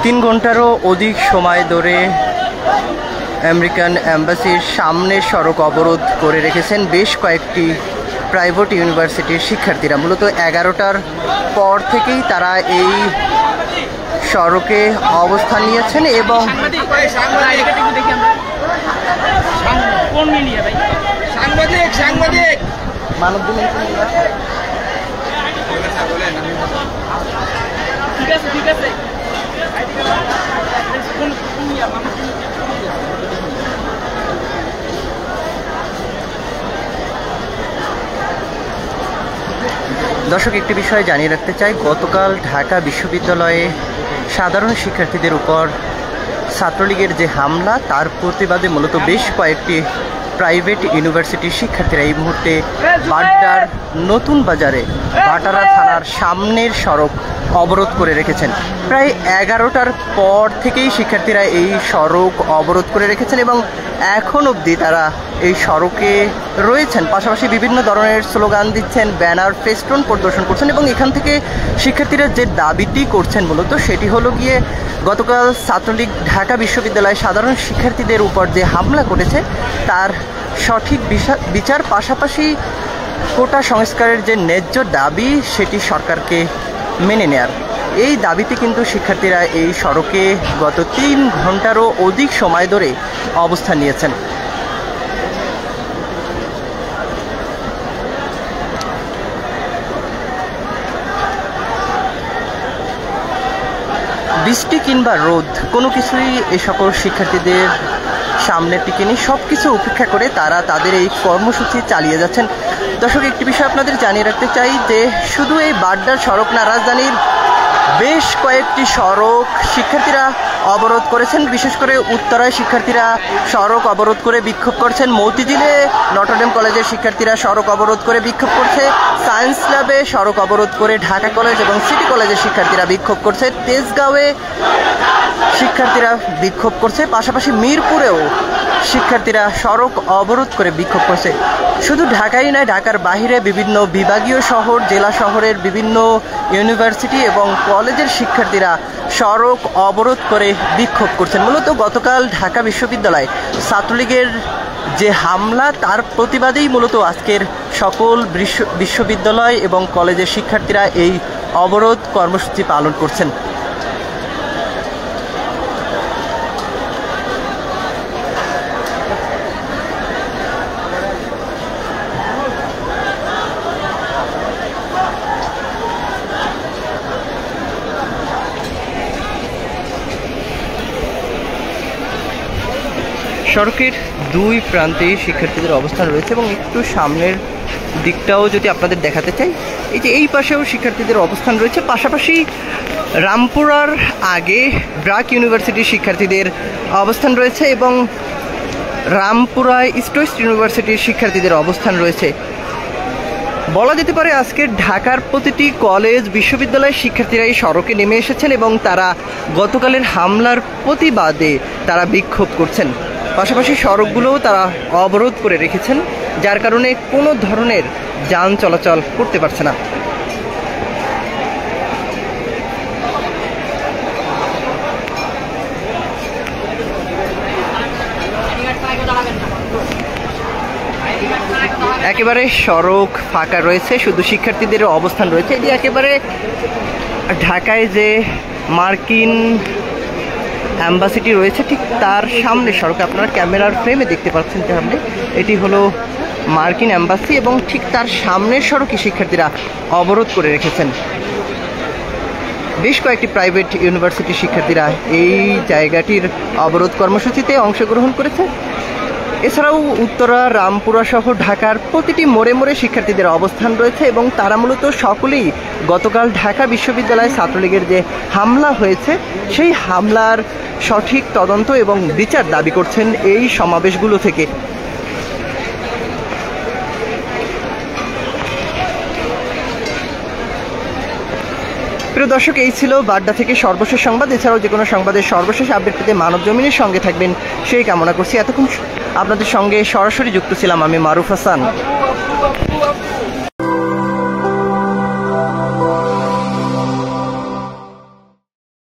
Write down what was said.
3 ঘন্টারও অধিক সময় ধরে আমেরিকান এম্বাসির সামনে সড়ক অবরোধ করে রেখেছেন বেশ কয়েকটি প্রাইভেট ইউনিভার্সিটির শিক্ষার্থীরা। মূলত 11টার পর থেকেই তারা এই সড়কে অবস্থান নিয়েছেন এবং দর্শক, একটি বিষয় জানিয়ে রাখতে চাই, গতকাল ঢাকা বিশ্ববিদ্যালয়ে সাধারণ শিক্ষার্থীদের উপর ছাত্রলীগের যে হামলা তার প্রতিবাদে মূলত বেশ কয়েকটি প্রাইভেট ইউনিভার্সিটির শিক্ষার্থীরা এই মুহূর্তে বাড্ডার নতুন বাজারে ভাটারা থানার সামনের সড়ক অবরোধ করে রেখেছেন। প্রায় 11টার পর থেকেই শিক্ষার্থীরা এই সড়ক অবরোধ করে রেখেছেন এবং এখন অবধি তারা এই সড়কে রয়েছেন। পাশাপাশি বিভিন্ন ধরনের স্লোগান দিচ্ছেন, ব্যানার ফেস্টুন প্রদর্শন করছেন এবং এখান থেকে শিক্ষার্থীরা যে দাবিটি করছেন মূলত সেটি হলো গিয়ে গতকাল ছাত্রলীগ ঢাকা বিশ্ববিদ্যালয়ে সাধারণ শিক্ষার্থীদের উপর যে হামলা করেছে তার সঠিক বিচার, পাশাপাশি কোটা সংস্কারের যে ন্যায্য দাবি সেটি সরকারকে মেনে নেয়ার। এই দাবিতে কিন্তু শিক্ষার্থীরা এই সড়কে গত 3 ঘন্টারও অধিক সময় ধরে অবস্থান নিয়েছেন। বৃষ্টি কিংবা রোদ কোনো কিছুই এ সকল শিক্ষার্থীদের সামনে টিকেনি, সব কিছু উপেক্ষা করে তারা তাদের এই কর্মসূচি চালিয়ে যাচ্ছেন। দর্শক, একটি বিষয় আপনাদের জানিয়ে রাখতে চাই যে শুধু এই বাড্ডার সড়ক না, রাজধানীর বেশ কয়েকটি সড়ক শিক্ষার্থীরা অবরোধ করেছেন। বিশেষ করে উত্তরায় শিক্ষার্থীরা সড়ক অবরোধ করে বিক্ষোভ করছেন, মতিঝিলে নটরডেম কলেজের শিক্ষার্থীরা সড়ক অবরোধ করে বিক্ষোভ করছে, সায়েন্স ল্যাবে সড়ক অবরোধ করে ঢাকা কলেজ এবং সিটি কলেজের শিক্ষার্থীরা বিক্ষোভ করছে, তেজগাঁওয়ে শিক্ষার্থীরা বিক্ষোভ করছে, পাশাপাশি মিরপুরেও শিক্ষার্থীরা সড়ক অবরোধ করে বিক্ষোভ করছে। শুধু ঢাকাই নয়, ঢাকার বাহিরে বিভিন্ন বিভাগীয় শহর, জেলা শহরের বিভিন্ন ইউনিভার্সিটি এবং কলেজের শিক্ষার্থীরা সড়ক অবরোধ করে বিক্ষোভ করছেন। মূলত গতকাল ঢাকা বিশ্ববিদ্যালয়ে ছাত্রলীগের যে হামলা তার প্রতিবাদেই মূলত আজকের সকল বিশ্ববিদ্যালয় এবং কলেজের শিক্ষার্থীরা এই অবরোধ কর্মসূচি পালন করছেন। সড়কের দুই প্রান্তে শিক্ষার্থীদের অবস্থান রয়েছে এবং একটু সামনের দিকটাও যদি আপনাদের দেখাতে চাই, এই যে এই পাশেও শিক্ষার্থীদের অবস্থান রয়েছে। পাশাপাশি রামপুরার আগে ব্র্যাক ইউনিভার্সিটির শিক্ষার্থীদের অবস্থান রয়েছে এবং রামপুরায় ইস্ট ওয়েস্ট ইউনিভার্সিটির শিক্ষার্থীদের অবস্থান রয়েছে। বলা যেতে পারে আজকে ঢাকার প্রতিটি কলেজ, বিশ্ববিদ্যালয়ের শিক্ষার্থীরা এই সড়কে নেমে এসেছেন এবং তারা গতকালের হামলার প্রতিবাদে তারা বিক্ষোভ করছেন। পাশাপাশি সড়কগুলোও তারা অবরোধ করে রেখেছেন, যার কারণে কোনো ধরনের যান চলাচল করতে পারছে না। একেবারে সড়ক ফাঁকা রয়েছে, শুধু শিক্ষার্থীদের অবস্থান রয়েছে। এটি একেবারে ঢাকায় যে মার্কিন অ্যাম্বাসিটি রয়েছে ঠিক তার সামনে সড়কে, আপনারা ক্যামেরার ফ্রেমে দেখতে পাচ্ছেন যে সামনে এটি হলো মার্কিন অ্যাম্বাসি এবং ঠিক তার সামনের সড়কে শিক্ষার্থীরা অবরোধ করে রেখেছেন। বেশ কয়েকটি প্রাইভেট ইউনিভার্সিটির শিক্ষার্থীরা এই জায়গাটির অবরোধ কর্মসূচিতে অংশগ্রহণ করেছে। এছাড়াও উত্তরা, রামপুরা সহ ঢাকার প্রতিটি মোড়ে মোড়ে শিক্ষার্থীদের অবস্থান রয়েছে এবং তারা মূলত সকলেই গতকাল ঢাকা বিশ্ববিদ্যালয়ে ছাত্রলীগের যে হামলা হয়েছে সেই হামলার সঠিক তদন্ত এবং বিচার দাবি করছেন এই সমাবেশগুলো থেকে। প্রিয় দর্শক, এই ছিল বাড্ডা থেকে সর্বশেষ সংবাদ। এছাড়াও যে কোনো সংবাদের সর্বশেষ আপডেট পেতে মানব জমিনের সঙ্গে থাকবেন সেই কামনা করছি। এতক্ষণ আপনাদের সঙ্গে সরাসরি যুক্ত ছিলাম আমি মারুফ হাসান।